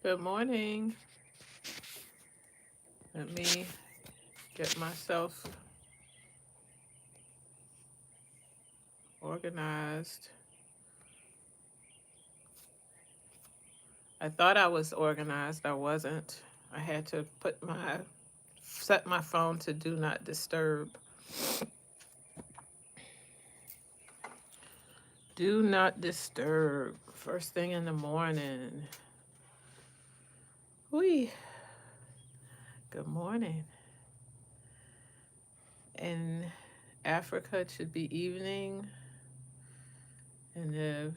Good morning. Let me get myself organized. I thought I was organized. I wasn't. I had to set my phone to do not disturb. Do not disturb. First thing in the morning. Whee. Good morning. In Africa, it should be evening. In the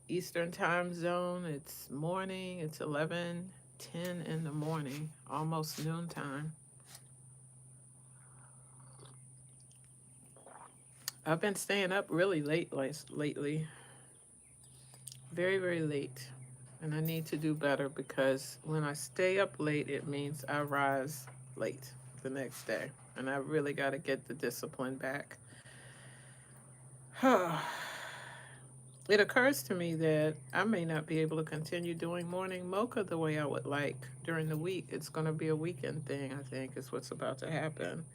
Eastern time zone, it's morning. It's 11:10 in the morning, almost noontime. I've been staying up really late lately, very, very late. And I need to do better because when I stay up late, it means I rise late the next day. And I really got to get the discipline back. It occurs to me that I may not be able to continue doing morning mocha the way I would like during the week. It's going to be a weekend thing, I think, is what's about to happen.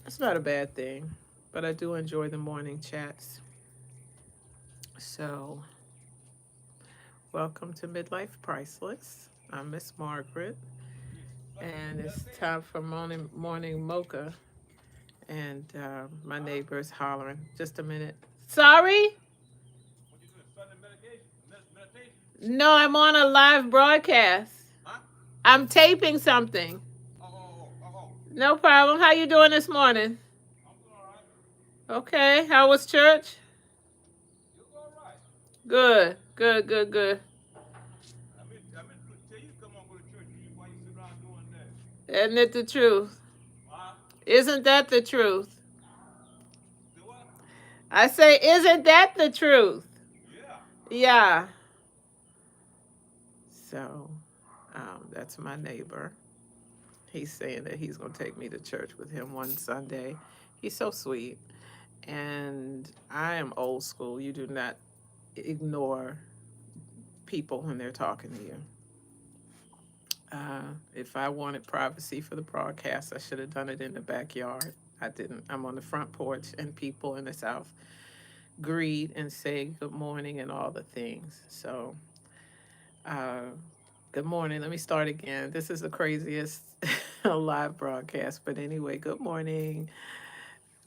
It's not a bad thing, but I do enjoy the morning chats. So, welcome to Midlife Priceless. I'm Miss Margaret, and it's time for morning mocha. And my neighbor is hollering. Just a minute. Sorry? No, I'm on a live broadcast. I'm taping something. No problem. How you doing this morning? Okay. How was church? Good. Good. Good. Good. Isn't it the truth? Isn't that the truth? I say, isn't that the truth? Yeah. So, that's my neighbor. He's saying that he's going to take me to church with him one Sunday. He's so sweet. And I am old school. You do not ignore people when they're talking to you. If I wanted privacy for the broadcast, I should have done it in the backyard. I didn't. I'm on the front porch, and people in the South greet and say good morning and all the things. So, uh, good morning. Let me start again. This is the craziest live broadcast. But anyway, good morning.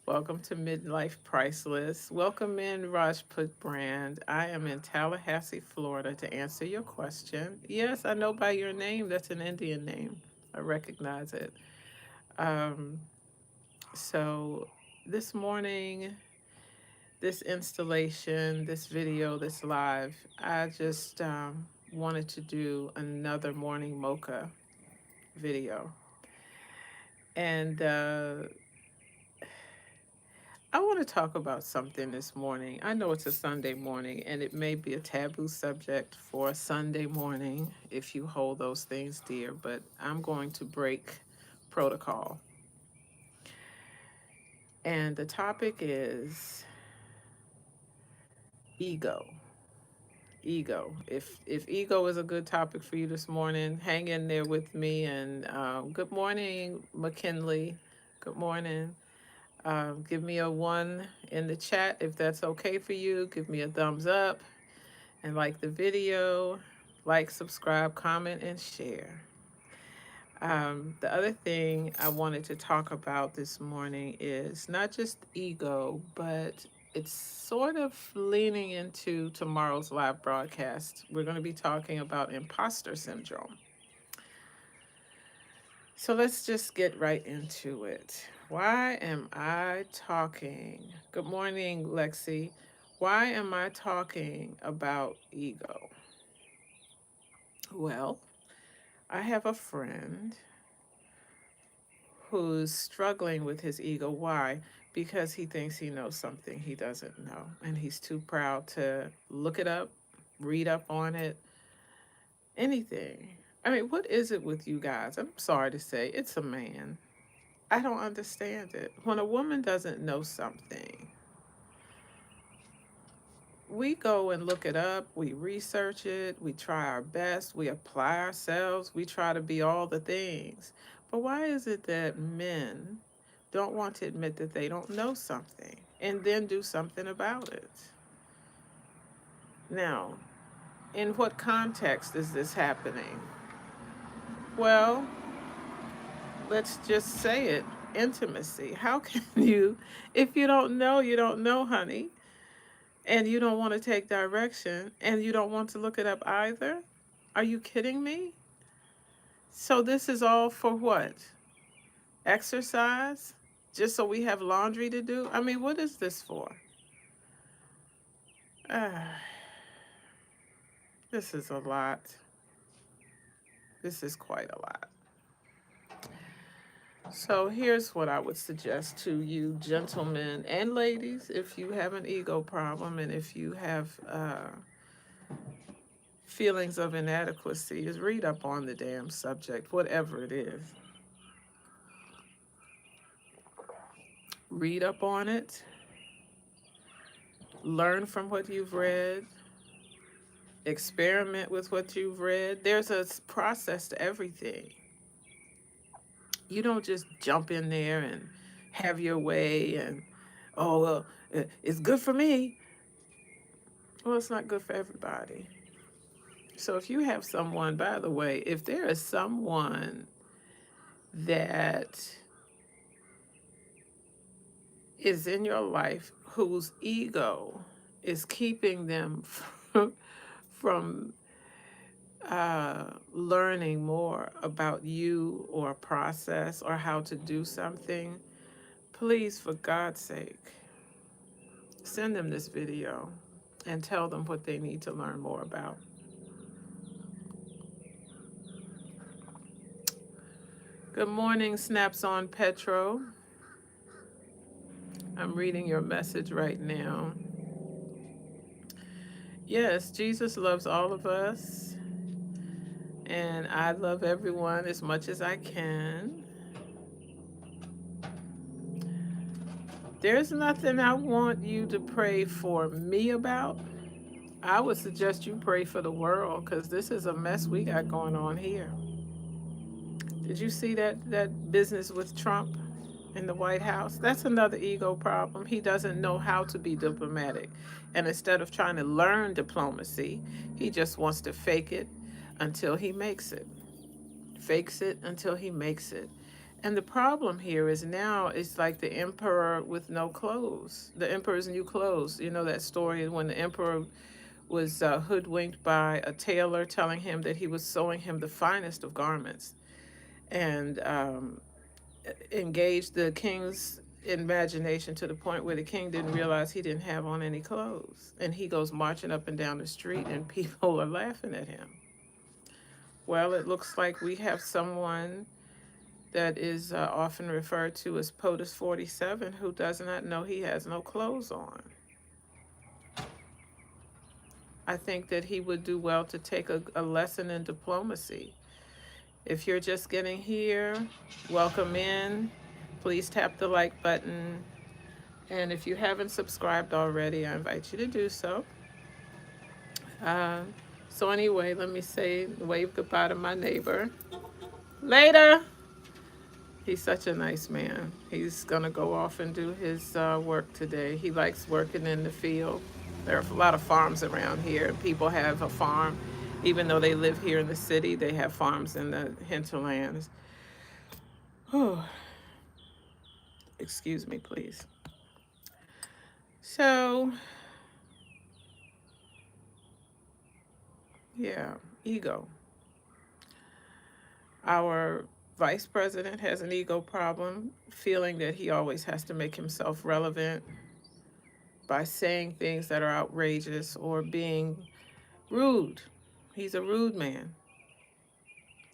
Welcome to Midlife Priceless. Welcome in Rajput Brand. I am in Tallahassee, Florida to answer your question. Yes, I know by your name. That's an Indian name. I recognize it. Um, so this morning, this installation, this video, this live, I just wanted to do another morning mocha video. And I want to talk about something this morning. I know it's a Sunday morning, and it may be a taboo subject for a Sunday morning if you hold those things dear, but I'm going to break protocol. And the topic is ego. Ego. If ego is a good topic for you this morning, hang in there with me. And good morning, McKinley. Good morning. Give me a one in the chat if that's okay for you. Give me a thumbs up and like the video. Like, subscribe, comment, and share. The other thing I wanted to talk about this morning is not just ego, but it's sort of leaning into tomorrow's live broadcast. We're going to be talking about imposter syndrome. So let's just get right into it. Why am I talking? Good morning, Lexi. Why am I talking about ego? Well, I have a friend who's struggling with his ego. Why? Because he thinks he knows something he doesn't know. And he's too proud to look it up, read up on it, anything. I mean, what is it with you guys? I'm sorry to say, it's a man. I don't understand it. When a woman doesn't know something, we go and look it up, we research it, we try our best, we apply ourselves, we try to be all the things. But why is it that men don't want to admit that they don't know something and then do something about it? Now, in what context is this happening? Well, let's just say it, intimacy. How can you, if you don't know, you don't know, honey, and you don't want to take direction and you don't want to look it up either? Are you kidding me? So this is all for what? Exercise? Just so we have laundry to do? I mean, what is this for? Ah, this is a lot. This is quite a lot. So here's what I would suggest to you, gentlemen and ladies, if you have an ego problem and if you have feelings of inadequacy, is read up on the damn subject, whatever it is. Read up on it. Learn from what you've read. Experiment with what you've read. There's a process to everything. You don't just jump in there and have your way and, oh, well, it's good for me. Well, it's not good for everybody. So if you have someone, by the way, if there is someone that is in your life whose ego is keeping them from learning more about you or a process or how to do something, please, for God's sake, send them this video and tell them what they need to learn more about. Good morning, Snaps on Petro. I'm reading your message right now. Yes, Jesus loves all of us, and I love everyone as much as I can. There's nothing I want you to pray for me about. I would suggest you pray for the world, because this is a mess we got going on here. Did you see that business with Trump in the White House? That's another ego problem. He doesn't know how to be diplomatic. And instead of trying to learn diplomacy, he just wants to fake it until he makes it. Fakes it until he makes it. And the problem here is now it's like the emperor with no clothes. The emperor's new clothes. You know that story when the emperor was hoodwinked by a tailor telling him that he was sewing him the finest of garments, and engaged the king's imagination to the point where the king didn't realize he didn't have on any clothes. And he goes marching up and down the street and people are laughing at him. Well, it looks like we have someone that is often referred to as POTUS 47 who does not know he has no clothes on. I think that he would do well to take a lesson in diplomacy. If you're just getting here, welcome in. Please tap the like button. And if you haven't subscribed already, I invite you to do so. So anyway, let me wave goodbye to my neighbor. Later. He's such a nice man. He's going to go off and do his work today. He likes working in the field. There are a lot of farms around here. People have a farm. Even though they live here in the city, they have farms in the hinterlands. Oh, excuse me, please. So, yeah, ego. Our vice president has an ego problem, feeling that he always has to make himself relevant by saying things that are outrageous or being rude. He's a rude man.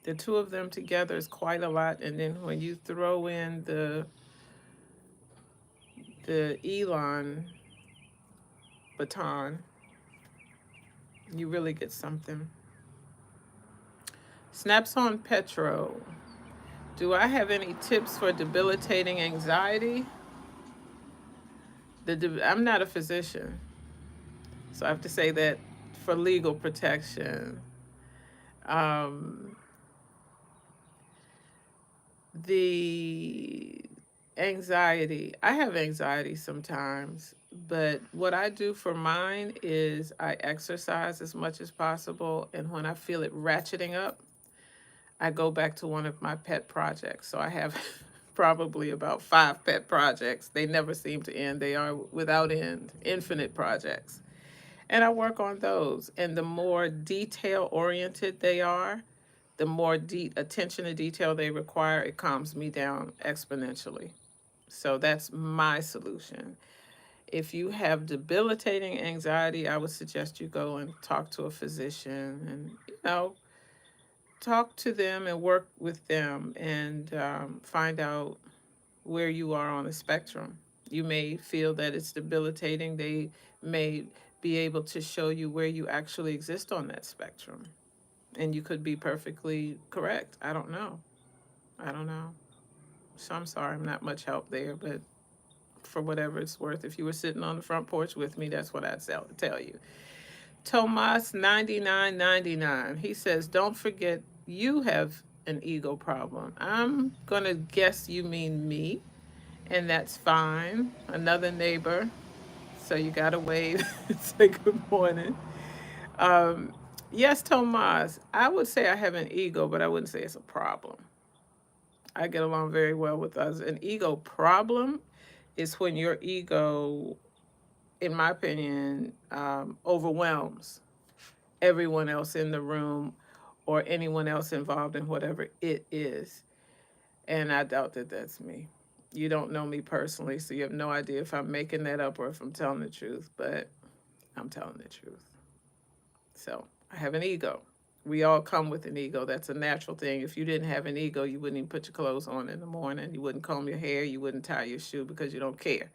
The two of them together is quite a lot. And then when you throw in the Elon baton, you really get something. Snaps on Petro. Do I have any tips for debilitating anxiety? I'm not a physician. So I have to say that for legal protection, um, the anxiety, I have anxiety sometimes, but what I do for mine is I exercise as much as possible. And when I feel it ratcheting up, I go back to one of my pet projects. So I have probably about 5 pet projects. They never seem to end, they are without end, infinite projects. And I work on those. And the more detail oriented they are, the more attention to detail they require, it calms me down exponentially. So that's my solution. If you have debilitating anxiety, I would suggest you go and talk to a physician and, talk to them and work with them and find out where you are on the spectrum. You may feel that it's debilitating. They may be able to show you where you actually exist on that spectrum. And you could be perfectly correct. I don't know. I don't know. So I'm sorry, I'm not much help there, but for whatever it's worth, if you were sitting on the front porch with me, that's what I'd tell you. Tomas 9999. He says, "Don't forget you have an ego problem." I'm gonna guess you mean me, and that's fine. Another neighbor, so you gotta wave and say good morning. Um, yes, Tomas, I would say I have an ego, but I wouldn't say it's a problem. I get along very well with others. An ego problem is when your ego, in my opinion, overwhelms everyone else in the room or anyone else involved in whatever it is. And I doubt that that's me. You don't know me personally, so you have no idea if I'm making that up or if I'm telling the truth, but I'm telling the truth. So I have an ego. We all come with an ego. That's a natural thing. If you didn't have an ego, you wouldn't even put your clothes on in the morning. You wouldn't comb your hair. You wouldn't tie your shoe because you don't care,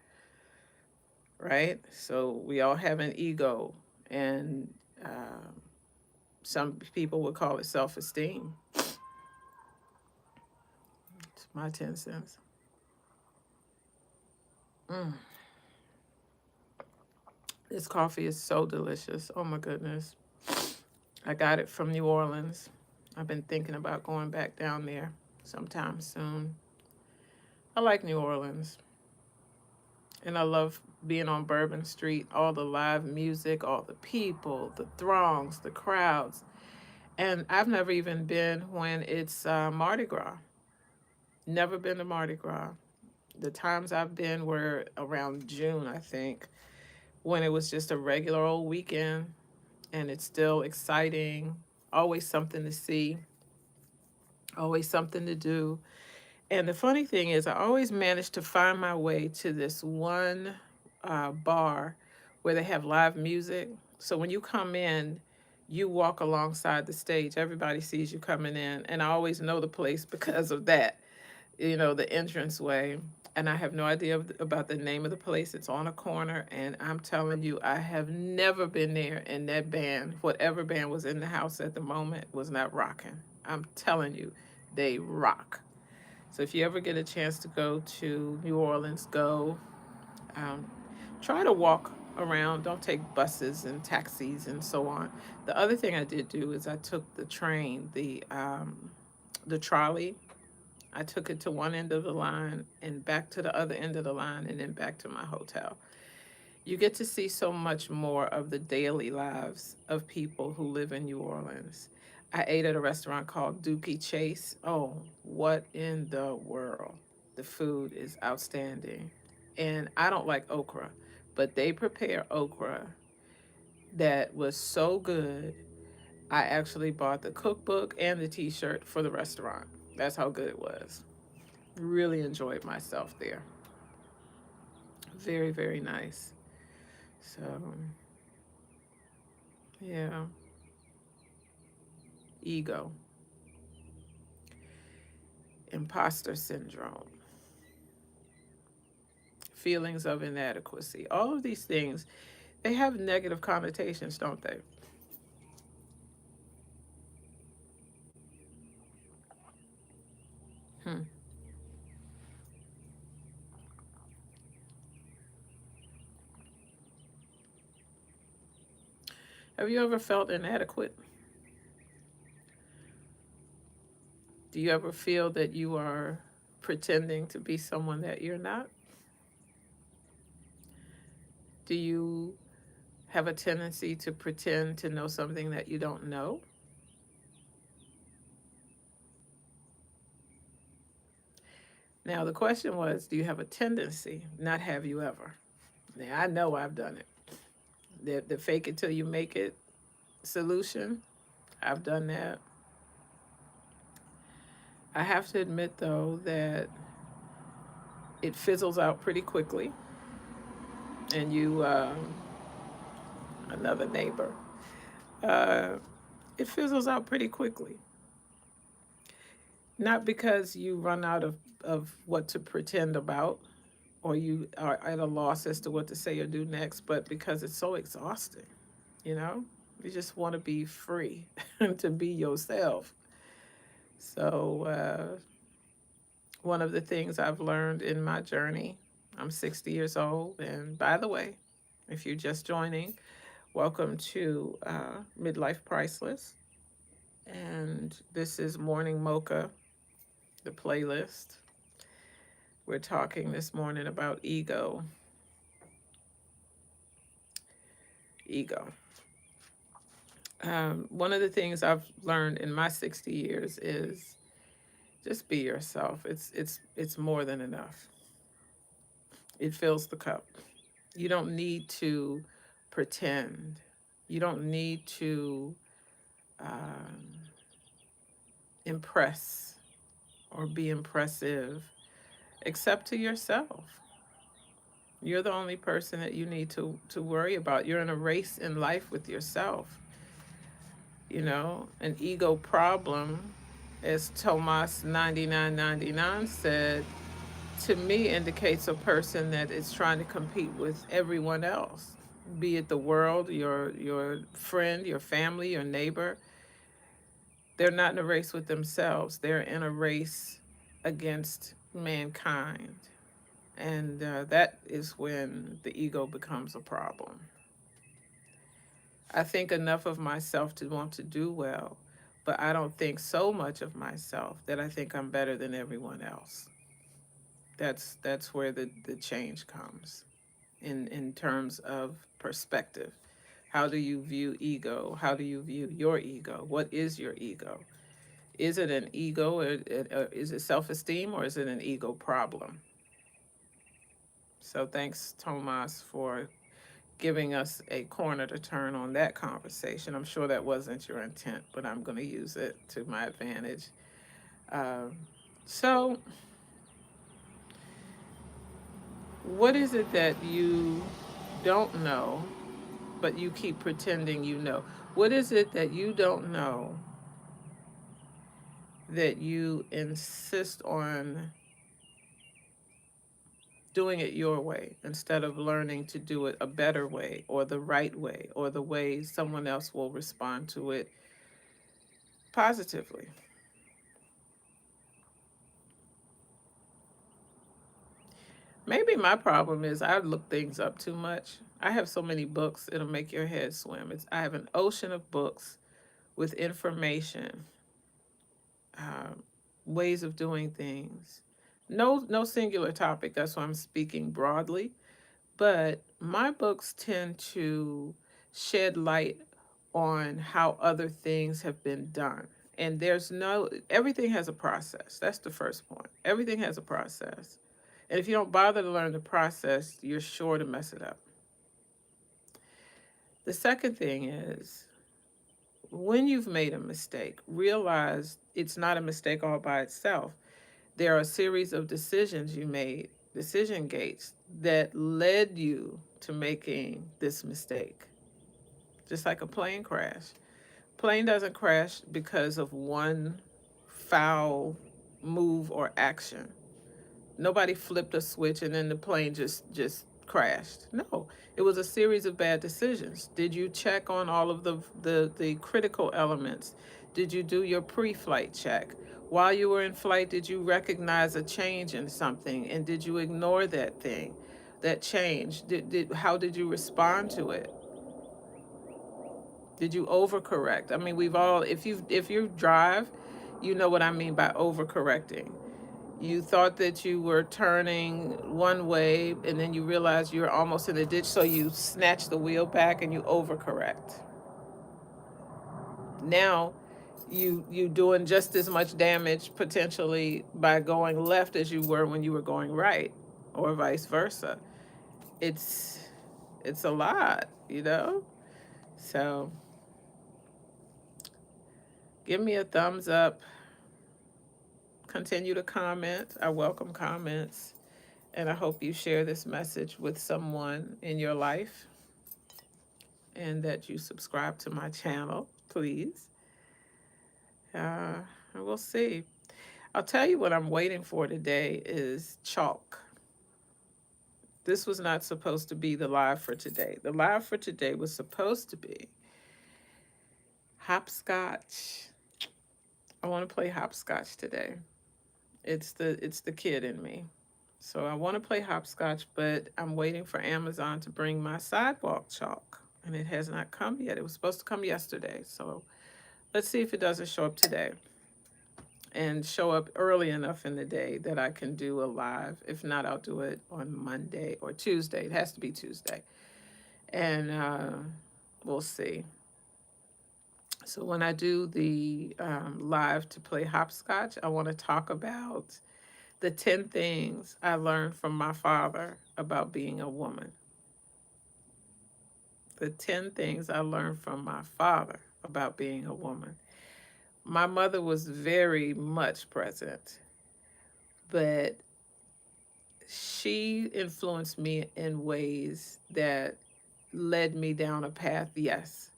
right? So we all have an ego, and some people would call it self-esteem. It's my 10 cents. Mm. This coffee is so delicious. Oh my goodness. I got it from New Orleans. I've been thinking about going back down there sometime soon. I like New Orleans. And I love being on Bourbon Street, all the live music, all the people, the throngs, the crowds. And I've never even been when it's Mardi Gras. Never been to Mardi Gras. The times I've been were around June, I think, when it was just a regular old weekend, and it's still exciting. Always something to see, always something to do. And the funny thing is, I always manage to find my way to this one bar where they have live music. So when you come in, you walk alongside the stage. Everybody sees you coming in. And I always know the place because of that, the entranceway. And I have no idea about the name of the place. It's on a corner. And I'm telling you, I have never been there. And that band, whatever band was in the house at the moment, was not rocking. I'm telling you, they rock. So if you ever get a chance to go to New Orleans, go. Um, Try to walk around. Don't take buses and taxis and so on. The other thing I did do is I took the train, the trolley. I took it to one end of the line and back to the other end of the line and then back to my hotel. You get to see so much more of the daily lives of people who live in New Orleans. I ate at a restaurant called Dookie Chase. Oh, what in the world? The food is outstanding. And I don't like okra, but they prepare okra that was so good. I actually bought the cookbook and the t shirt for the restaurant. That's how good it was. Really enjoyed myself there. Very, very nice. So, yeah, ego, imposter syndrome, feelings of inadequacy. All of these things, they have negative connotations, don't they? Hmm. Have you ever felt inadequate? Do you ever feel that you are pretending to be someone that you're not? Do you have a tendency to pretend to know something that you don't know? Now, the question was, do you have a tendency? Not have you ever. Now, I know I've done it. The fake it till you make it solution, I've done that. I have to admit, though, that it fizzles out pretty quickly. And another neighbor, uh, it fizzles out pretty quickly. Not because you run out of what to pretend about or you are at a loss as to what to say or do next, but because it's so exhausting, you know? You just want to be free and to be yourself. So, one of the things I've learned in my journey, I'm 60 years old. And by the way, if you're just joining, welcome to Midlife Priceless. And this is Morning Mocha, the playlist. We're talking this morning about ego. Ego. One of the things I've learned in my 60 years is just be yourself. It's more than enough. It fills the cup. You don't need to pretend. You don't need to um, impress or be impressive, except to yourself. You're the only person that you need to worry about. You're in a race in life with yourself. You know, an ego problem, as Tomas 9999 said, to me indicates a person that is trying to compete with everyone else, be it the world, your friend, your family, your neighbor. They're not in a race with themselves. They're in a race against mankind. And that is when the ego becomes a problem. I think enough of myself to want to do well, but I don't think so much of myself that I think I'm better than everyone else. That's where the change comes in terms of perspective. How do you view ego? How do you view your ego? What is your ego? Is it an ego, or is it self-esteem, or is it an ego problem? So thanks, Tomas, for giving us a corner to turn on that conversation. I'm sure that wasn't your intent, but I'm going to use it to my advantage. Um, so, what is it that you don't know, but you keep pretending you know? What is it that you don't know that you insist on doing it your way instead of learning to do it a better way or the right way or the way someone else will respond to it positively? Maybe my problem is I look things up too much. I have so many books, it'll make your head swim. I have an ocean of books with information, um, ways of doing things. No singular topic. That's why I'm speaking broadly. But my books tend to shed light on how other things have been done. And everything has a process. That's the first point. Everything has a process. And if you don't bother to learn the process, you're sure to mess it up. The second thing is, when you've made a mistake, realize it's not a mistake all by itself. There are a series of decisions you made, decision gates, that led you to making this mistake. Just like a plane crash. Plane doesn't crash because of one foul move or action. Nobody flipped a switch and then the plane just crashed. No, it was a series of bad decisions. Did you check on all of the critical elements? Did you do your pre-flight check? While you were in flight, did you recognize a change in something, and did you ignore that thing, that change? How did you respond to it? Did you overcorrect? I mean, we've all, if you drive, you know what I mean by overcorrecting. You thought that you were turning one way and then you realized you're almost in the ditch, so you snatch the wheel back and you overcorrect. Now you doing just as much damage potentially by going left as you were when you were going right, or vice versa. It's it's a lot, you know? So give me a thumbs up. Continue to comment. I welcome comments. And I hope you share this message with someone in your life and that you subscribe to my channel, please. And we'll see. I'll tell you what I'm waiting for today is chalk. This was not supposed to be the live for today. The live for today was supposed to be hopscotch. I want to play hopscotch today. It's the kid in me. So I want to play hopscotch, but I'm waiting for Amazon to bring my sidewalk chalk, and it has not come yet. It was supposed to come yesterday. So let's see if it doesn't show up today and show up early enough in the day that I can do a live. If not, I'll do it on Monday or Tuesday. It has to be Tuesday. And we'll see. So when I do the live to play hopscotch, I want to talk about the 10 things I learned from my father about being a woman. The 10 things I learned from my father about being a woman. My mother was very much present, but she influenced me in ways that led me down a path, yes.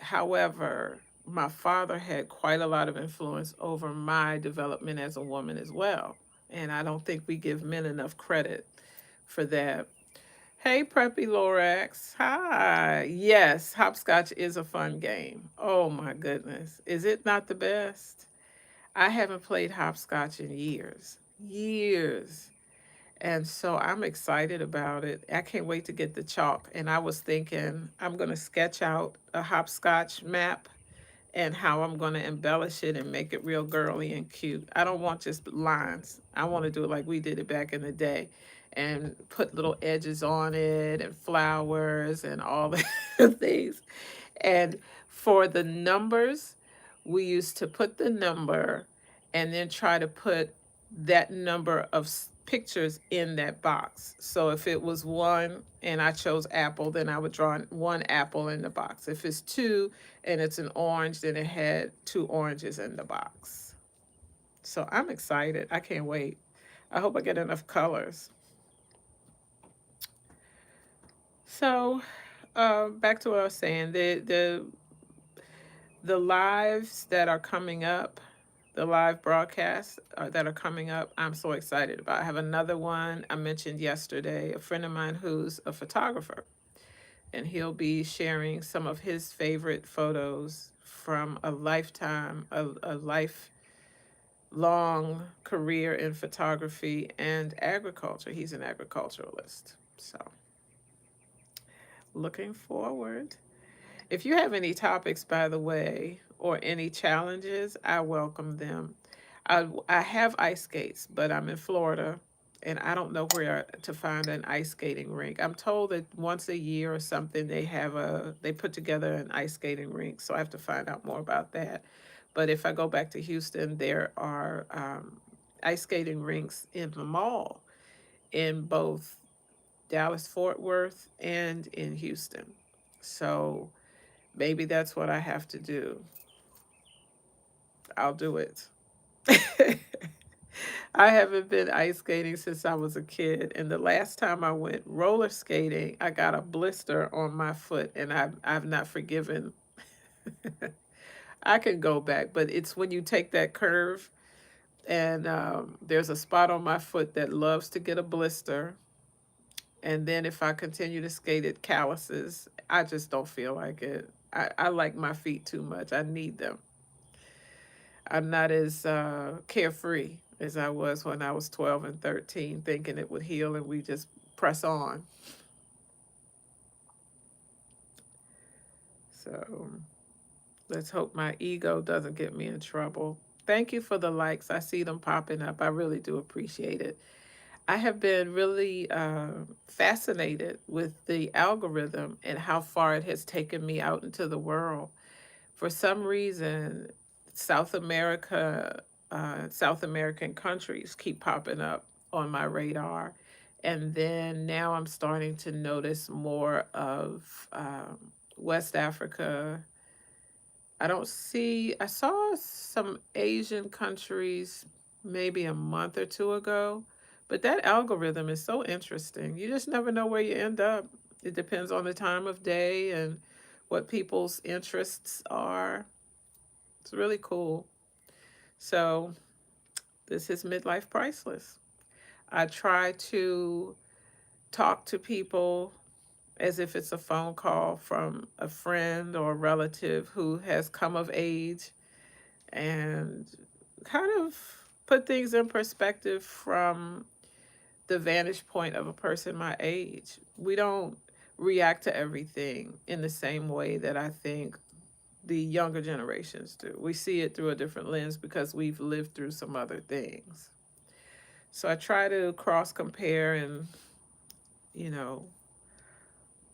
However, my father had quite a lot of influence over my development as a woman as well. And I don't think we give men enough credit for that. Hey, Preppy Lorax. Hi. Yes, hopscotch is a fun game. Oh my goodness. Is it not the best? I haven't played hopscotch in years. Years. And so I'm excited about it. I can't wait to get the chalk. And I was thinking I'm going to sketch out a hopscotch map and how I'm going to embellish it and make it real girly and cute. I don't want just lines. I want to do it like we did it back in the day and put little edges on it and flowers and all the things. And for the numbers, we used to put the number and then try to put that number of pictures in that box. So if it was one and I chose apple, then I would draw one apple in the box. If it's two and it's an orange, then it had two oranges in the box. So I'm excited. I can't wait. I hope I get enough colors. So back to what I was saying. The lives that are coming up, the live broadcasts that are coming up, I'm so excited about. I have another one I mentioned yesterday, a friend of mine who's a photographer, and he'll be sharing some of his favorite photos from a lifetime, a lifelong career in photography and agriculture. He's an agriculturalist. So looking forward. If you have any topics, by the way, or any challenges, I welcome them. I have ice skates, but I'm in Florida and I don't know where to find an ice skating rink. I'm told that once a year or something they put together an ice skating rink, so I have to find out more about that. But if I go back to Houston, there are ice skating rinks in the mall in both Dallas Fort Worth and in Houston. So maybe that's what I have to do. I'll do it. I haven't been ice skating since I was a kid, and the last time I went roller skating, I got a blister on my foot, and I've not forgiven. I can go back, but it's when you take that curve, and there's a spot on my foot that loves to get a blister, and then if I continue to skate, it calluses. I just don't feel like it. I like my feet too much. I need them. I'm not as carefree as I was when I was 12 and 13, thinking it would heal and we just press on. So let's hope my ego doesn't get me in trouble. Thank you for the likes. I see them popping up. I really do appreciate it. I have been really fascinated with the algorithm and how far it has taken me out into the world. For some reason, South America, South American countries keep popping up on my radar. And then now I'm starting to notice more of West Africa. I saw some Asian countries maybe a month or two ago, but that algorithm is so interesting. You just never know where you end up. It depends on the time of day and what people's interests are. It's really cool. So, this is Midlife Priceless. I try to talk to people as if it's a phone call from a friend or a relative who has come of age and kind of put things in perspective from the vantage point of a person my age. We don't react to everything in the same way that I think the younger generations do. We see it through a different lens because we've lived through some other things. So I try to cross compare and, you know,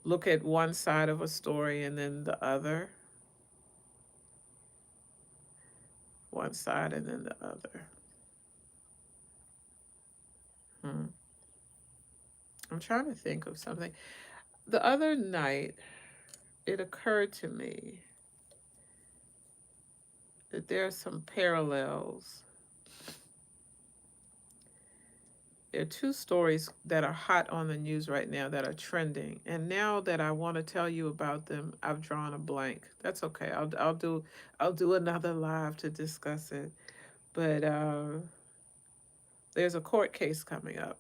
look at one side of a story and then the other, one side and then the other. Hmm. I'm trying to think of something. The other night, it occurred to me that there are some parallels. There are two stories that are hot on the news right now that are trending, and now that I want to tell you about them, I've drawn a blank. That's okay. I'll do another live to discuss it. But there's a court case coming up,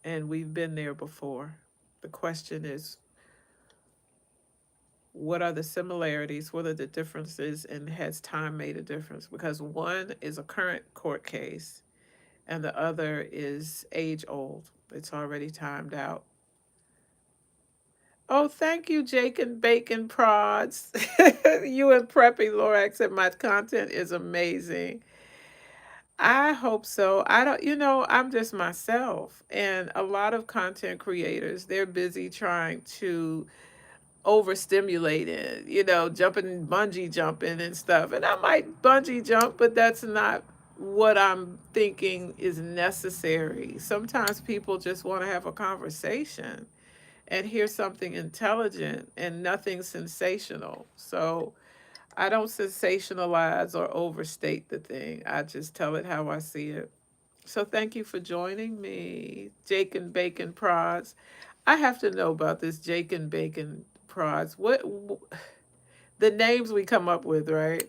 and we've been there before. The question is, what are the similarities? What are the differences? And has time made a difference? Because one is a current court case, and the other is age old. It's already timed out. Oh, thank you, Jake and Bacon Prods. You and Preppy Lorax said my content is amazing. I hope so. I don't, I'm just myself. And a lot of content creators, they're busy trying to overstimulate it, jumping, bungee jumping and stuff. And I might bungee jump, but that's not what I'm thinking is necessary. Sometimes people just want to have a conversation and hear something intelligent and nothing sensational. So I don't sensationalize or overstate the thing. I just tell it how I see it. So thank you for joining me, Jake and Bacon Prods. I have to know about this Jake and Bacon Prods. What the names we come up with, right?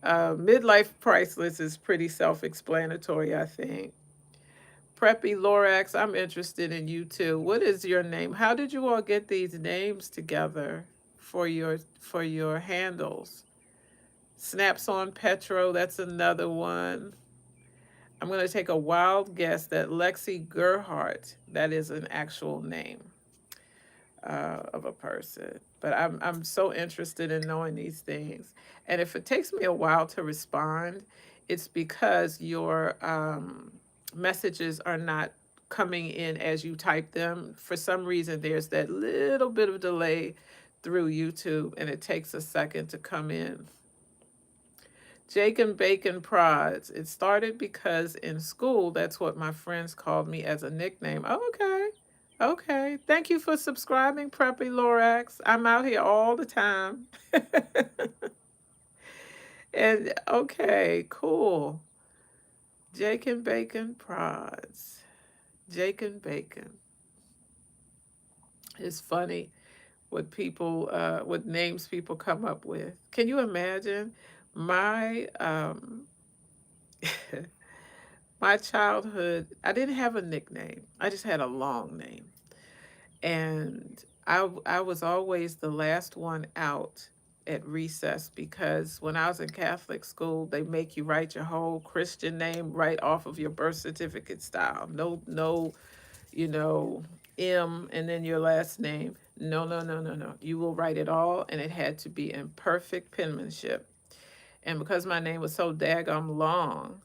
Midlife Priceless is pretty self-explanatory, I think. Preppy Lorax, I'm interested in you too. What is your name? How did you all get these names together for your handles? Snaps on Petro, that's another one. I'm going to take a wild guess that Lexi Gerhardt, that is an actual name of a person. But I'm so interested in knowing these things. And if it takes me a while to respond, it's because your messages are not coming in as you type them. For some reason, there's that little bit of delay through YouTube, and it takes a second to come in. Jake and Bacon Prods. It started because in school, that's what my friends called me as a nickname. Oh, okay. Okay. Thank you for subscribing, Preppy Lorax. I'm out here all the time. And okay, cool. Jake and Bacon Prods. Jake and Bacon. It's funny what names people come up with. Can you imagine my my childhood? I didn't have a nickname. I just had a long name, and I was always the last one out at recess because when I was in Catholic school, they make you write your whole Christian name right off of your birth certificate style. No, no, you know, M and then your last name. No, no, no, no, no. You will write it all, and it had to be in perfect penmanship. And because my name was so daggum long,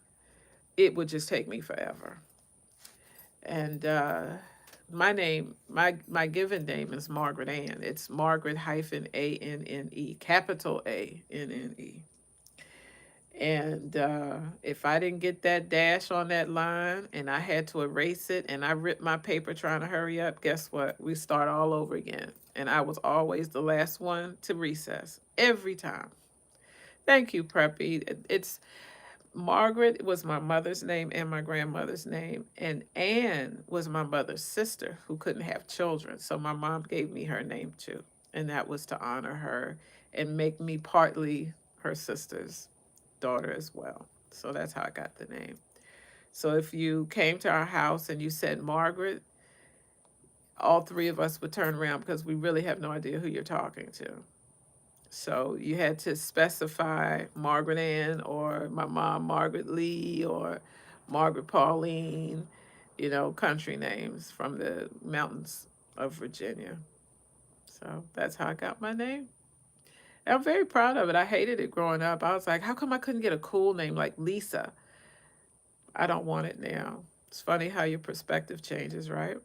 it would just take me forever. And my name, my given name is Margaret Ann. It's Margaret hyphen Anne, capital Anne. And if I didn't get that dash on that line and I had to erase it and I ripped my paper trying to hurry up, guess what? We start all over again. And I was always the last one to recess every time. Thank you, Preppy. It's Margaret was my mother's name and my grandmother's name, and Anne was my mother's sister who couldn't have children. So my mom gave me her name too, and that was to honor her and make me partly her sister's daughter as well. So that's how I got the name. So if you came to our house and you said Margaret, all three of us would turn around because we really have no idea who you're talking to. So you had to specify Margaret Ann or my mom, Margaret Lee, or Margaret Pauline, country names from the mountains of Virginia. So that's how I got my name. And I'm very proud of it. I hated it growing up. I was like, how come I couldn't get a cool name like Lisa? I don't want it now. It's funny how your perspective changes, right?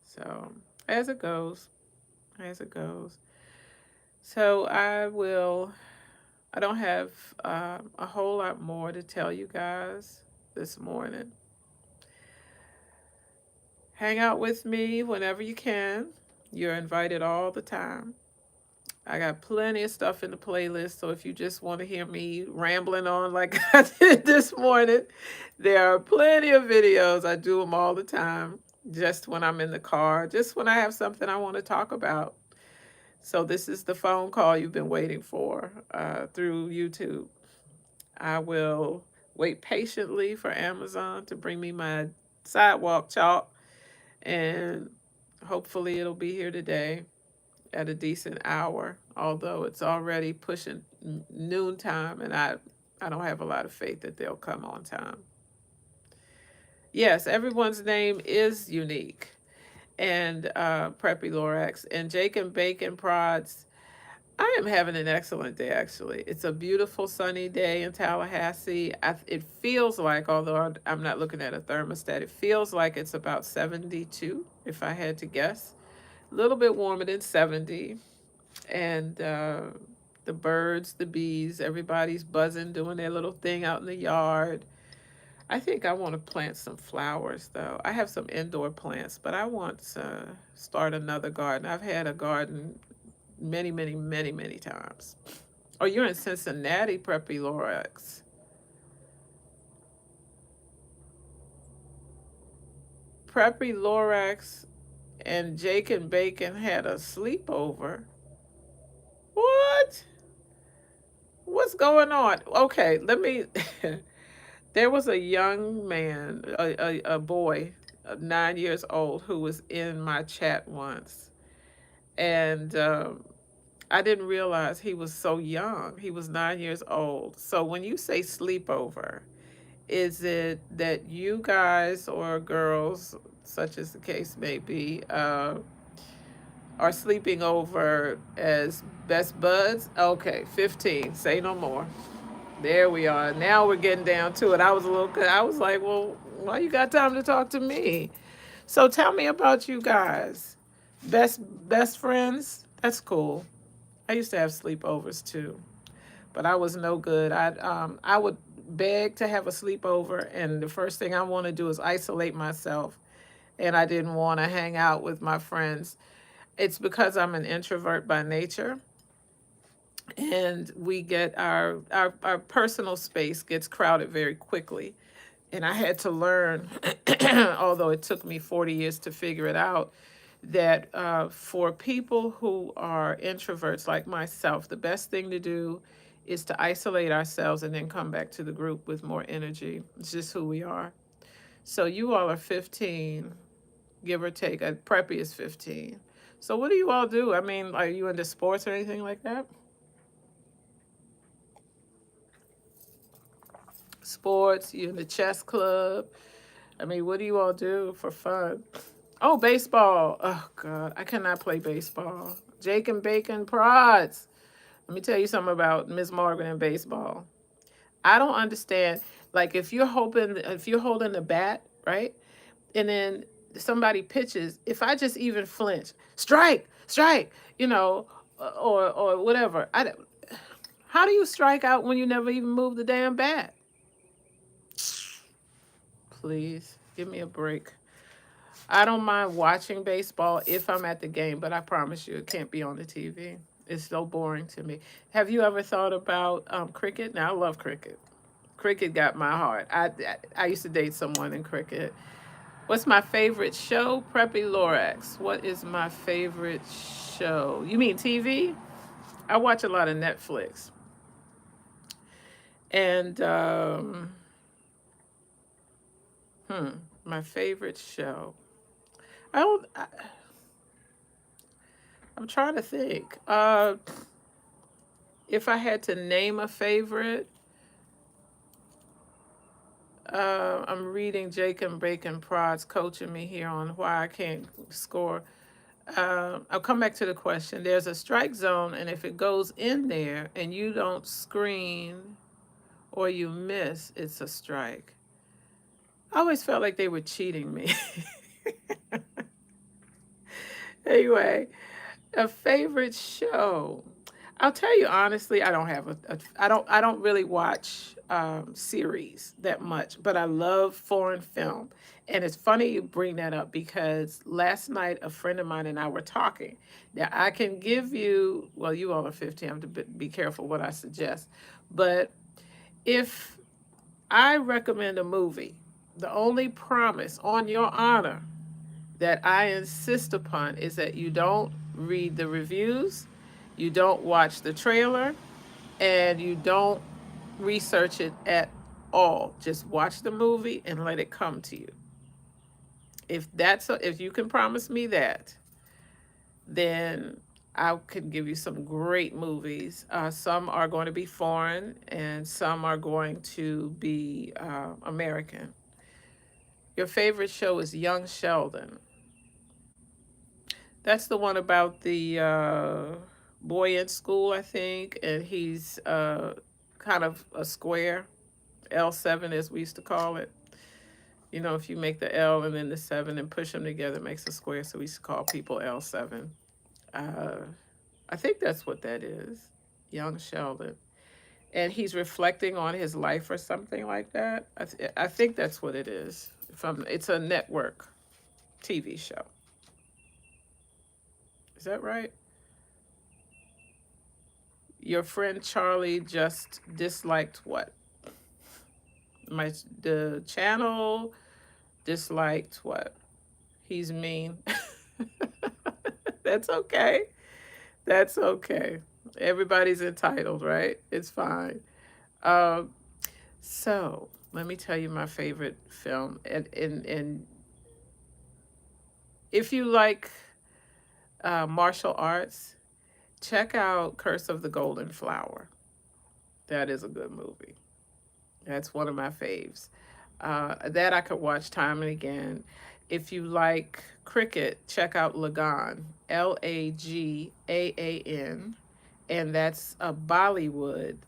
So, as it goes, as it goes. So, I don't have a whole lot more to tell you guys this morning. Hang out with me whenever you can. You're invited all the time. I got plenty of stuff in the playlist, so if you just want to hear me rambling on like I did this morning, there are plenty of videos. I do them all the time, just when I'm in the car, just when I have something I want to talk about. So this is the phone call you've been waiting for through YouTube. I will wait patiently for Amazon to bring me my sidewalk chalk, and hopefully it'll be here today at a decent hour, although it's already pushing noontime, and I don't have a lot of faith that they'll come on time. Yes, everyone's name is unique. And Preppy Lorax and Jake and Bacon Prods. I am having an excellent day, actually. It's a beautiful sunny day in Tallahassee. It feels like, although I'm not looking at a thermostat, it feels like it's about 72, if I had to guess. A little bit warmer than 70. And the birds, the bees, everybody's buzzing, doing their little thing out in the yard. I think I want to plant some flowers, though. I have some indoor plants, but I want to start another garden. I've had a garden many, many, many, many times. Oh, you're in Cincinnati, Preppy Lorax. Preppy Lorax and Jake and Bacon had a sleepover. What? What's going on? Okay, let me. There was a young man, a boy, 9 years old, who was in my chat once. And I didn't realize he was so young. He was 9 years old. So when you say sleepover, is it that you guys or girls, such as the case may be, are sleeping over as best buds? Okay, 15. Say no more. There we are. Now we're getting down to it. I was like, well, why you got time to talk to me? So tell me about you guys. Best friends? That's cool. I used to have sleepovers too, but I was no good. I would beg to have a sleepover, and the first thing I want to do is isolate myself, and I didn't want to hang out with my friends. It's because I'm an introvert by nature, and we get our personal space gets crowded very quickly. And I had to learn, although it took me 40 years to figure it out, that for people who are introverts like myself, the best thing to do is to isolate ourselves and then come back to the group with more energy. It's just who we are. So you all are 15, give or take. Preppy is 15. So what do you all do? I mean, are you into sports or anything like that? Sports, you in the chess club? I mean, what do you all do for fun? Oh, baseball. Oh God, I cannot play baseball. Jake and Bacon prods. Let me tell you something about Miss Margaret and baseball. I don't understand. Like if you're holding the bat, right, and then somebody pitches, if I just even flinch, strike, strike, you know, or whatever. How do you strike out when you never even move the damn bat? Please give me a break. I don't mind watching baseball if I'm at the game, but I promise you, it can't be on the TV. It's so boring to me. Have you ever thought about cricket? Now, I love cricket. Cricket got my heart. I used to date someone in cricket. What's my favorite show? Preppy Lorax. What is my favorite show? You mean TV? I watch a lot of Netflix. And hmm, my favorite show. I don't. I'm trying to think. If I had to name a favorite, I'm reading Jacob Bacon Prods coaching me here on why I can't score. I'll come back to the question. There's a strike zone, and if it goes in there and you don't screen or you miss, it's a strike. I always felt like they were cheating me. Anyway, a favorite show. I'll tell you honestly, I don't have I don't really watch series that much, but I love foreign film. And it's funny you bring that up because last night a friend of mine and I were talking. Now I can give you, well, you all are 15. I have to be careful what I suggest, but if I recommend a movie, the only promise on your honor that I insist upon is that you don't read the reviews, you don't watch the trailer, and you don't research it at all. Just watch the movie and let it come to you. If you can promise me that, then I can give you some great movies. Some are going to be foreign, and some are going to be American. Your favorite show is Young Sheldon. That's the one about the boy in school, I think, and he's kind of a square, L7 as we used to call it. You know, if you make the L and then the 7 and push them together, it makes a square. So we used to call people L7. Uh, I think that's what that is, young Sheldon. And he's reflecting on his life or something like that. I think that's what it is. It's a network TV show. Is that right? Your friend Charlie just disliked what? The channel disliked what? He's mean. That's okay. That's okay. Everybody's entitled, right? It's fine. Um, so let me tell you my favorite film, and if you like martial arts, check out Curse of the Golden Flower. That is a good movie. That's one of my faves. That I could watch time and again. If you like cricket, check out Lagan, Lagaan, and that's a Bollywood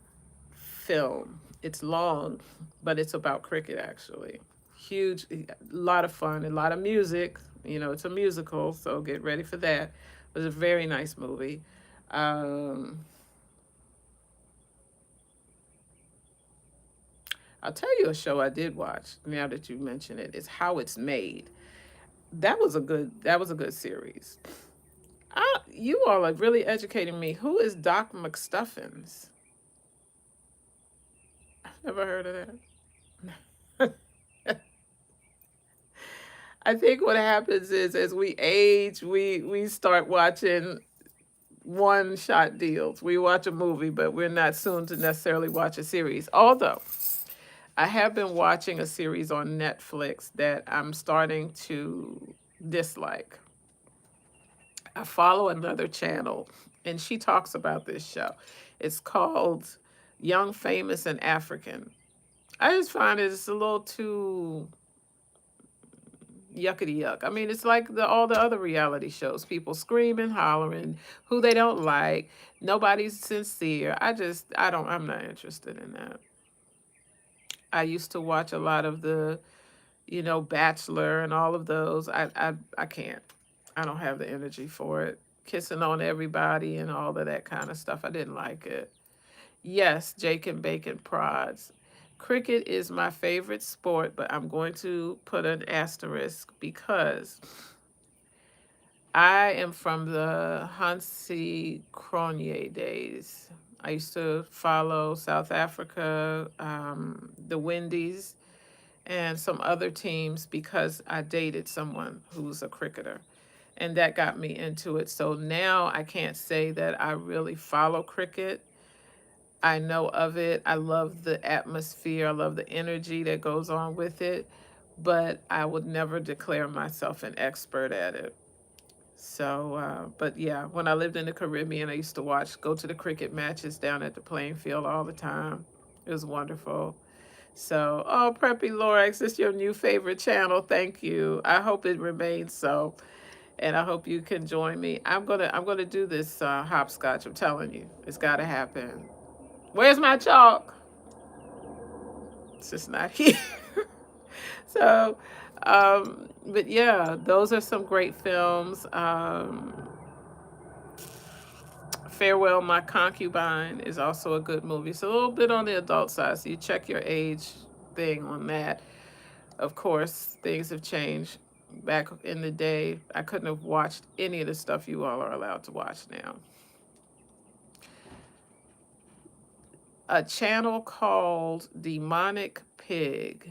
film. It's long, but it's about cricket actually. Huge, a lot of fun, a lot of music. You know, it's a musical, so get ready for that. It was a very nice movie. Um, I'll tell you a show I did watch. Now that you mention it, is How It's Made. That was a good series. You all are really educating me. Who is Doc McStuffins? Never heard of that. I think what happens is as we age, we start watching one shot deals. We watch a movie, but we're not soon to necessarily watch a series. Although I have been watching a series on Netflix that I'm starting to dislike. I follow another channel and she talks about this show. It's called Young, Famous, and African. I just find it's a little too yuckety yuck. I mean, it's like all the other reality shows. People screaming, hollering, who they don't like. Nobody's sincere. I'm not interested in that. I used to watch a lot of the, Bachelor and all of those. I can't. I don't have the energy for it. Kissing on everybody and all of that kind of stuff. I didn't like it. Yes, Jake and Bacon prods. Cricket is my favorite sport, but I'm going to put an asterisk because I am from the Hansi Cronje days. I used to follow South Africa, the Windies, and some other teams because I dated someone who's a cricketer. And that got me into it. So now I can't say that I really follow cricket. I know of it. I love the atmosphere. I love the energy that goes on with it. But I would never declare myself an expert at it. So, but yeah, when I lived in the Caribbean, I used to go to the cricket matches down at the playing field all the time. It was wonderful. So, oh, Preppy Lorax, this is your new favorite channel. Thank you. I hope it remains so, and I hope you can join me. I'm gonna do this hopscotch. I'm telling you, it's got to happen. Where's my chalk? It's just not here. So, but yeah, those are some great films. Farewell, My Concubine is also a good movie. It's a little bit on the adult side, so you check your age thing on that. Of course, things have changed. Back in the day, I couldn't have watched any of the stuff you all are allowed to watch now. A channel called Demonic Pig.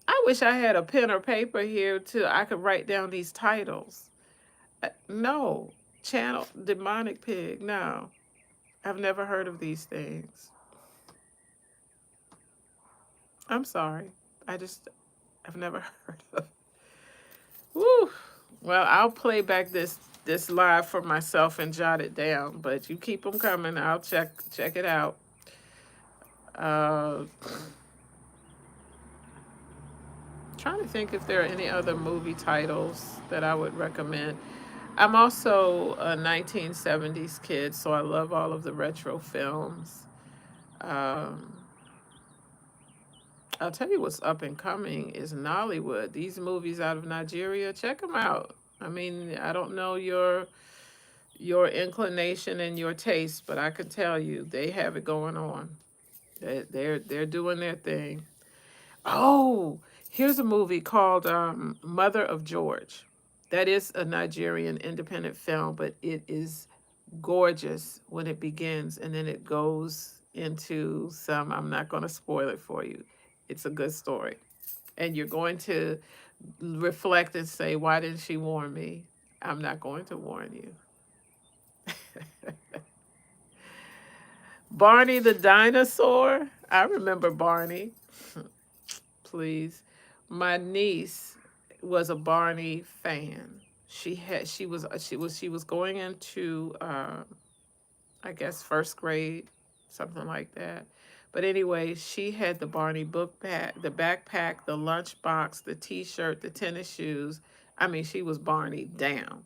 I wish I had a pen or paper here too. I could write down these titles. No, channel Demonic Pig. No, I've never heard of these things. I'm sorry. I've never heard of. Woo. Well, I'll play back this live for myself and jot it down. But you keep them coming. I'll check it out. Uh, Trying to think if there are any other movie titles that I would recommend. I'm also a 1970s kid, so I love all of the retro films. Um, I'll tell you what's up and coming is Nollywood. These movies out of Nigeria, check them out. I mean, I don't know your inclination and your taste, but I can tell you they have it going on. They're doing their thing. Oh, here's a movie called Mother of George. That is a Nigerian independent film, but it is gorgeous when it begins and then it goes into some, I'm not going to spoil it for you. It's a good story. And you're going to reflect and say, why didn't she warn me? I'm not going to warn you. Barney the dinosaur. I remember Barney. Please. My niece was a Barney fan. She was going into I guess first grade, something like that. But anyway, she had the Barney book bag, the backpack, the lunchbox, the T-shirt, the tennis shoes. I mean, she was Barney down.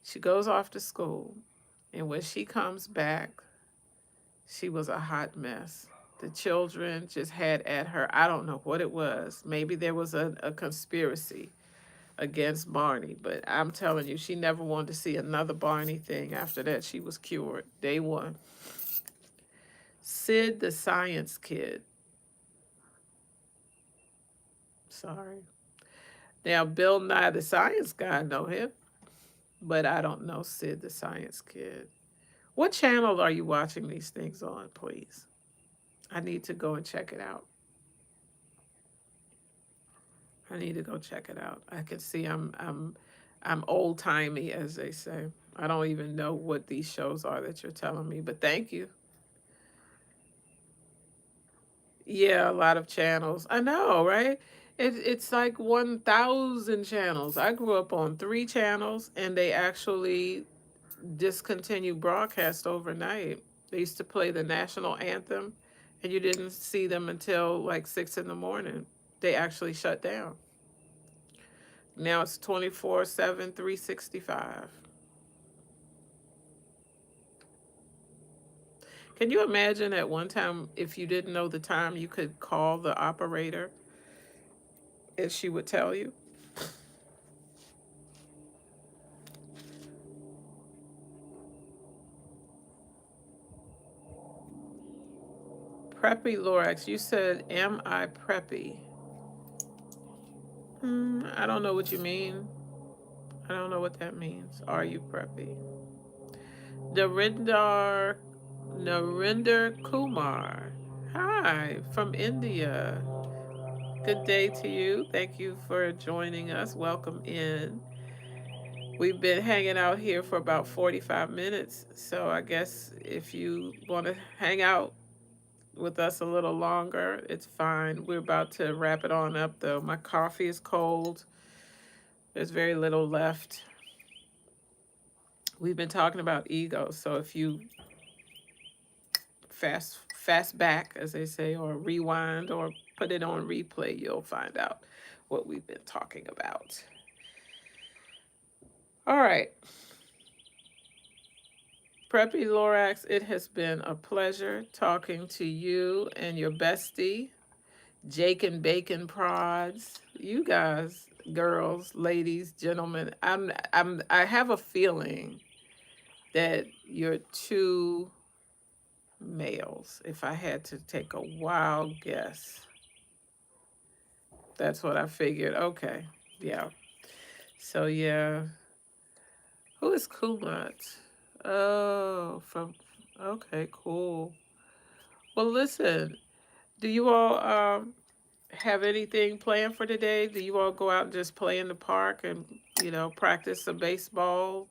She goes off to school, and when she comes back, she was a hot mess. The children just had at her. I don't know what it was. Maybe there was a conspiracy against Barney, but I'm telling you, she never wanted to see another Barney thing. After that, she was cured. Day one. Sid the Science Kid. Sorry. Now, Bill Nye the Science Guy, I know him, but I don't know Sid the Science Kid. What channel are you watching these things on, please? I need to go and check it out. I need to go check it out. I can see I'm old timey, as they say. I don't even know what these shows are that you're telling me, but thank you. Yeah, a lot of channels. I know, right? It's like 1,000 channels. I grew up on 3 channels, and they actually discontinued broadcast overnight. They used to play the national anthem, and you didn't see them until like 6 in the morning. They actually shut down. Now it's 24/7, 365. Can you imagine at one time, if you didn't know the time, you could call the operator and she would tell you? Preppy Lorax, you said, am I preppy? I don't know what you mean. I don't know what that means. Are you preppy? Narinder, Narinder Kumar. Hi, from India. Good day to you. Thank you for joining us. Welcome in. We've been hanging out here for about 45 minutes. So I guess if you want to hang out with us a little longer, it's fine. We're about to wrap it on up, though. My coffee is cold. There's very little left. We've been talking about ego. So if you fast back, as they say, or rewind or put it on replay, you'll find out what we've been talking about. All right. Preppy Lorax, it has been a pleasure talking to you and your bestie, Jake and Bacon Prods. You guys, girls, ladies, gentlemen, I have a feeling that you're two males. If I had to take a wild guess, that's what I figured. Okay, yeah. So yeah, who is Kumat? Oh, from okay, cool. Well, listen, do you all have anything planned for today? Do you all go out and just play in the park and practice some baseball?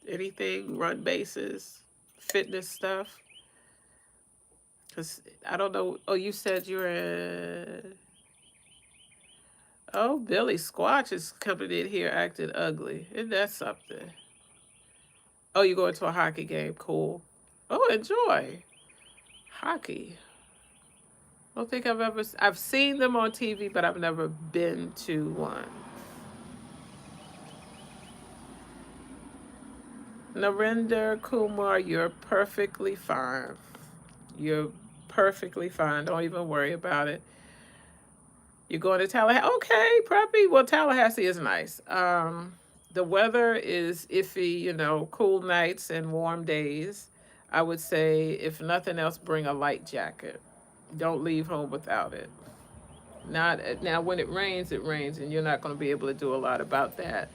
Anything, run bases, fitness stuff? Because I don't know. Oh, you said you're in. Oh, Billy Squatch is coming in here acting ugly. Isn't that something? Oh, you going to a hockey game? Cool. Oh, enjoy hockey. I don't think I've seen them on TV, but I've never been to one. Narendra Kumar, you're perfectly fine. You're perfectly fine. Don't even worry about it. You're going to Tallahassee? Okay, preppy. Well, Tallahassee is nice. The weather is iffy, cool nights and warm days. I would say, if nothing else, bring a light jacket. Don't leave home without it. Not now. When it rains, and you're not going to be able to do a lot about that.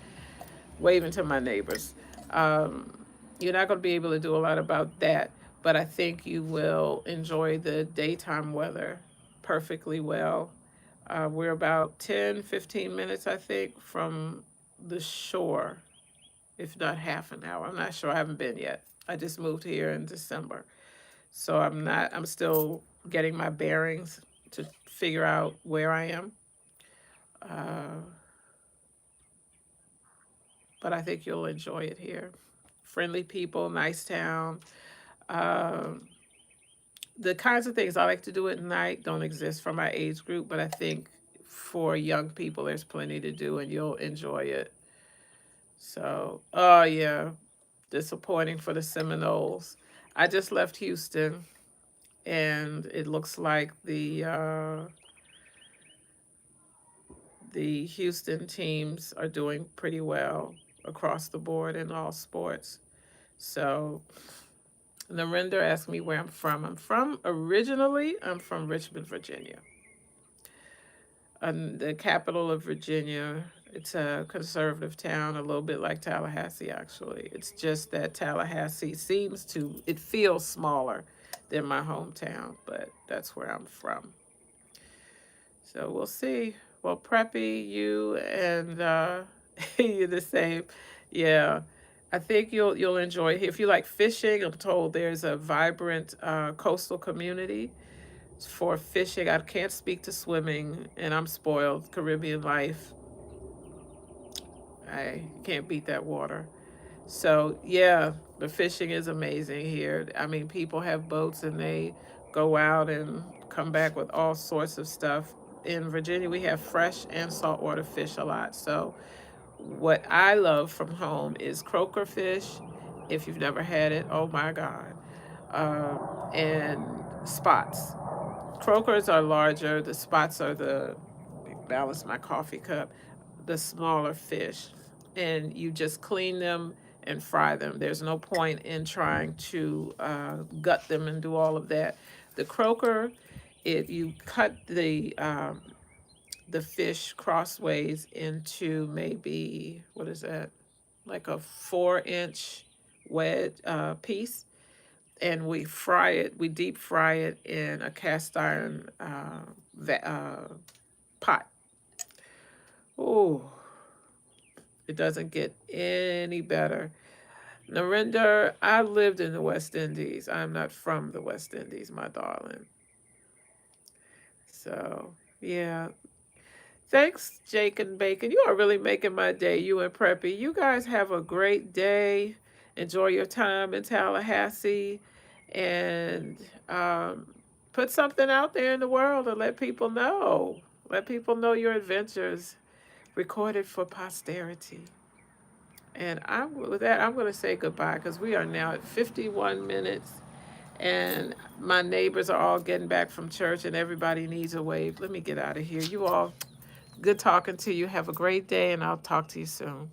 Waving to my neighbors. Um, you're not going to be able to do a lot about that, but I think you will enjoy the daytime weather perfectly well. We're about 10, 15 minutes, I think, from the shore, if not half an hour. I'm not sure. I haven't been yet. I just moved here in December. So I'm still getting my bearings to figure out where I am. Uh, but I think you'll enjoy it here. Friendly people, nice town. Um, the kinds of things I like to do at night don't exist for my age group, but I think for young people, there's plenty to do and you'll enjoy it. So, oh yeah, disappointing for the Seminoles. I just left Houston, and it looks like the Houston teams are doing pretty well across the board in all sports. So Narendra asked me where I'm from. I'm from Richmond, Virginia, the capital of Virginia. It's a conservative town, a little bit like Tallahassee, actually. It's just that Tallahassee it feels smaller than my hometown, but that's where I'm from. So we'll see. Well, Preppy, you and you're the same. Yeah. I think you'll enjoy it. If you like fishing, I'm told there's a vibrant coastal community for fishing. I can't speak to swimming, and I'm spoiled. Caribbean life, I can't beat that water. So yeah, the fishing is amazing here. I mean, people have boats and they go out and come back with all sorts of stuff. in Virginia, we have fresh and saltwater fish a lot. So what I love from home is croaker fish. If you've never had it, oh my God. And spots. Croakers are larger. The spots are the, balance my coffee cup, the smaller fish. And you just clean them and fry them. There's no point in trying to gut them and do all of that. The croaker, if you cut the fish crossways into maybe, what is that, like a 4 inch wedge piece, and we deep fry it in a cast iron pot. Oh, it doesn't get any better. Narinder, I lived in the West Indies. I'm not from the West Indies, my darling. So, yeah. Thanks, Jake and Bacon. You are really making my day, you and Preppy. You guys have a great day. Enjoy your time in Tallahassee. And put something out there in the world and let people know. Let people know your adventures recorded for posterity. And with that, I'm going to say goodbye because we are now at 51 minutes. And my neighbors are all getting back from church and everybody needs a wave. Let me get out of here. You all, good talking to you. Have a great day, and I'll talk to you soon.